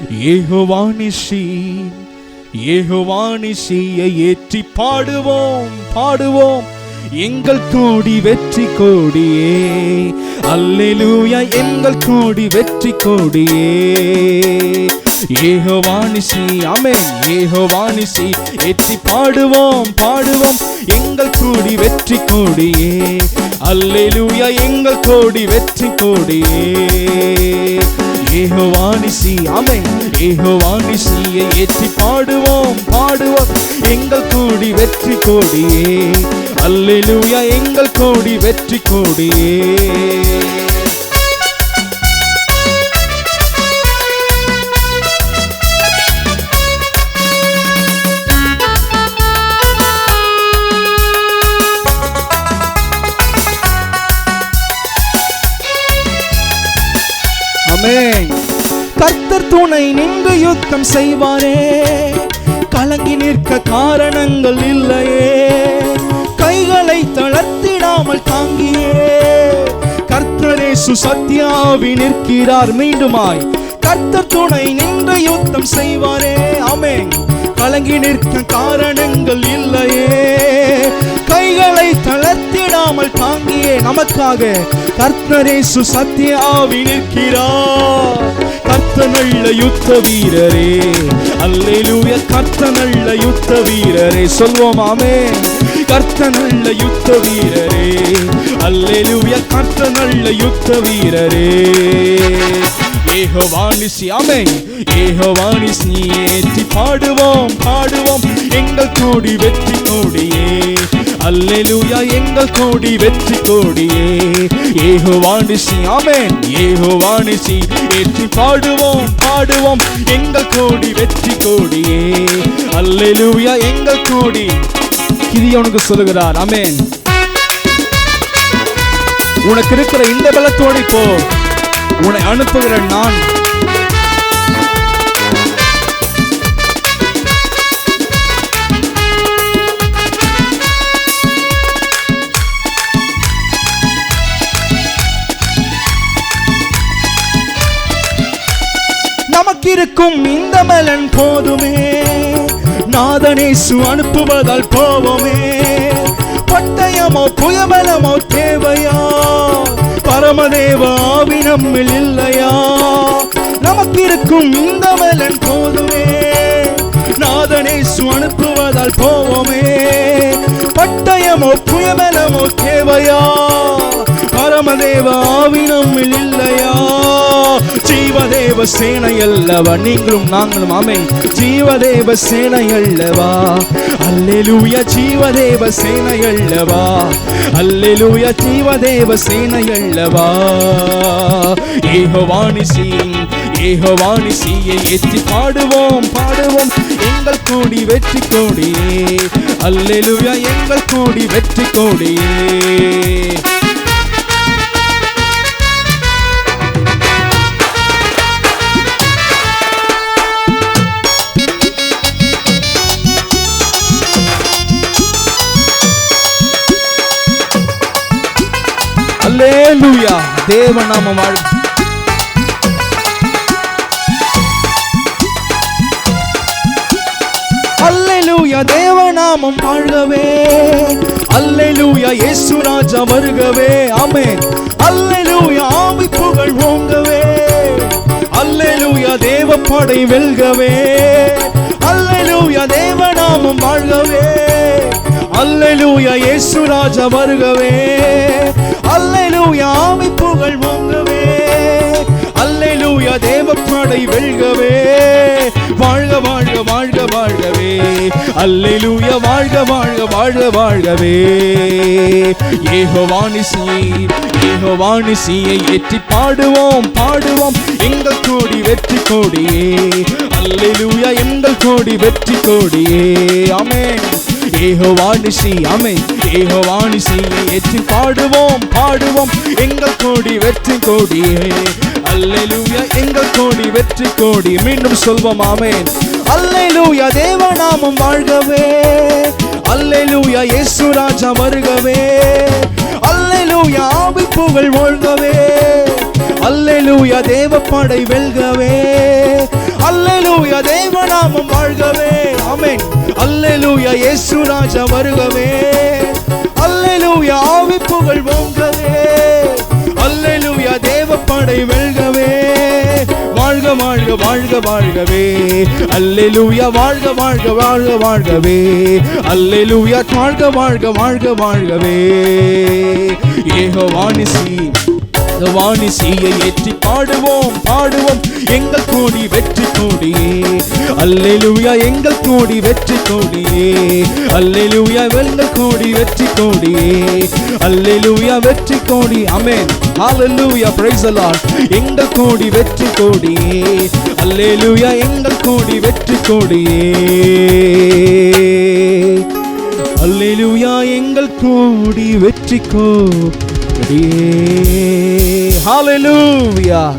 யெகோவா நிசி, யெகோவா நிசியை ஏற்றி பாடுவோம் பாடுவோம், எங்கள் கோடி வெற்றி கோடியே. அல்லேலூயா, எங்கள் கோடி வெற்றி கோடியே. யெகோவா நிசி, ஆமென். யெகோவா நிசி ஏற்றி பாடுவோம் பாடுவோம், எங்கள் கோடி வெற்றி கோடியே. அல்லேலூயா, எங்கள் கோடி வெற்றி கோடியே. யெகோவா நிசி, ஆமென். யெகோவா நிசியை ஏற்றி பாடுவோம் பாடுவோம், எங்கள் கோடி வெற்றி கோடியே. அல்லேலூயா, எங்கள் கோடி வெற்றி கோடியே. கர்த்தர் துணை நின்று யுத்தம் செய்வாரே, கலங்கி நிற்க காரணங்கள் இல்லையே. கைகளை தளர்த்திடாமல் தாங்கியே கர்த்தர் இயேசு சத்தியாவி நிற்கிறார். மீண்டுமாய் கர்த்தர் துணை நின்று யுத்தம் செய்வாரே, ஆமென். கலங்கி நிற்க காரணங்கள் இல்லையே. கைகளை தளர்த்திடாமல் தாங்கியே நமக்காக கர்த்தர் இயேசு சத்தியாவி நிற்கிறார். கர்த்தர் நல்ல யுத்த வீரரே, அல்லேலூயா. கர்த்தர் நல்ல யுத்த வீரரே, சொல்வோம் ஆமென். கர்த்தர் நல்ல யுத்த வீரரே, அல்லேலூயா. கர்த்தர் நல்ல யுத்த வீரரே. யெகோவா நிசி, ஆமென். யெகோவா நிசி ஏற்றி பாடுவோம் பாடுவோம், எங்கள் கோடி வெற்றி கோடியே. அல்லேலூயா, எங்கள் கோடி வெற்றி கோடியே. யெகோவா நிசி, ஆமென். யெகோவா நிசி ஏற்றி பாடுவோம் பாடுவோம், எங்கள் கோடி வெற்றி கோடியே. அல்லேலூயா, எங்கள் கோடி. கிதியோனுக்கு சொல்லுகிறார், ஆமென். உனக்கு இருக்கிற இந்த பலத்தோடு போ, உன்னை அனுப்புகிற நான். நமக்கிருக்கும் இந்த பலன் போதுமே, நாதனேசு அனுப்புவதால் போவோமே. பட்டயமோ புயபலமோ தேவையா, பரமதேவ ஆவி நம்மில் இல்லையா. நமக்கிருக்கும் இந்த பலன் போதுமே, நாதனேசு அனுப்புவதால் போவோமே. பட்டயமோ புயபலமோ தேவையா, பரமதேவ ஆவி நம்மில் இல்லையா. ஜீவதேவ சேனை அல்லவா நீங்களும் நாங்களும், ஆமென். ஜீவதேவ சேனை அல்லவா, அல்லேலூயா. ஜீவதேவ சேனை அல்லவா, அல்லேலூயா. ஜீவதேவ சேனை அல்லவா. யெகோவா நிசி, யெகோவா நிசியை ஏற்றி பாடுவோம் பாடுவோம், எங்கள் கோடி வெற்றி கோடியே. அல்லேலூயா, எங்கள் கோடி வெற்றி கோடியே. அல்லேலூயா, தேவநாமம் வாழ்க. அல்லேலூயா, தேவநாமம் வாழ்கவே. அல்லேலூயா, இயேசு ராஜா வருகவே, ஆமென். அல்லேலூயா, ஆவி புகழ் ஓங்கவே. அல்லேலூயா, தேவப்படை வெல்கவே. அல்லேலூயா, தேவநாமம் வாழ்கவே. அல்லேலூயா, இயேசு ராஜா வருகவே. அல்லேலூயா, ஆவி புகழ் ஓங்கவே. அல்லேலூயா, தேவப்படை வெல்கவே. வாழ்க வாழ்க வாழ்க வாழ்கவே. அல்லேலூயா, வாழ்க வாழ்க வாழ்க வாழ்கவே. யெகோவா நிசி, யெகோவா நிசியை ஏற்றி பாடுவோம் பாடுவோம், எங்கள் கோடி வெற்றி கோடியே. அல்லேலூயா, எங்கள் கோடி வெற்றி கோடியே. ஆமென். யெகோவா நிசி, ஆமென். யெகோவா நிசியை ஏற்றி பாடுவோம் பாடுவோம், எங்கள் கோடி வெற்றி கோடியே. அல்லேலூயா, எங்கள் கோடி வெற்றி கோடி. மீண்டும் சொல்வோம், ஆமென். அல்லேலூயா, தேவநாமம் வாழ்கவே. அல்லேலூயா, இயேசு ராஜா வருகவே. அல்லேலூயா, ஆவி புகழ் ஓங்கவே. அல்லேலூயா, தேவப்படை வெல்கவே. நாமம் வாழ்கவே. ஆமென். அல்லேலூயா இயேசு ராஜா வருகவே. அல்லேலூயா ஆவி புகழ் ஓங்கவே. அல்லேலூயா தேவப்படை வெல்கவே. வாழ்க வாழ்க வாழ்க வாழ்கவே. அல்லேலூயா வாழ்க வாழ்க வாழ்க வாழ்கவே. அல்லேலூயா வாழ்க வாழ்க வாழ்க வாழ்கவே. யெகோவா நிசியை ஏற்றி பாடுவோம் பாடுவோம் எங்கள் கோடி வெற்றி கோடியே. அல்லேலூயா எங்கள் கோடி வெற்றி கோடியே. அல்லேலூயா எங்கள் கோடி வெற்றி கோடியே. அல்லேலூயா வெற்றி கோடி. ஆமென். ஹalleluya praise the Lord. எங்கள் கோடி வெற்றி கோடியே. அல்லேலூயா எங்கள் கோடி வெற்றி கோடியே. அல்லேலூயா எங்கள் கோடி வெற்றி கோடியே. ஹalleluya.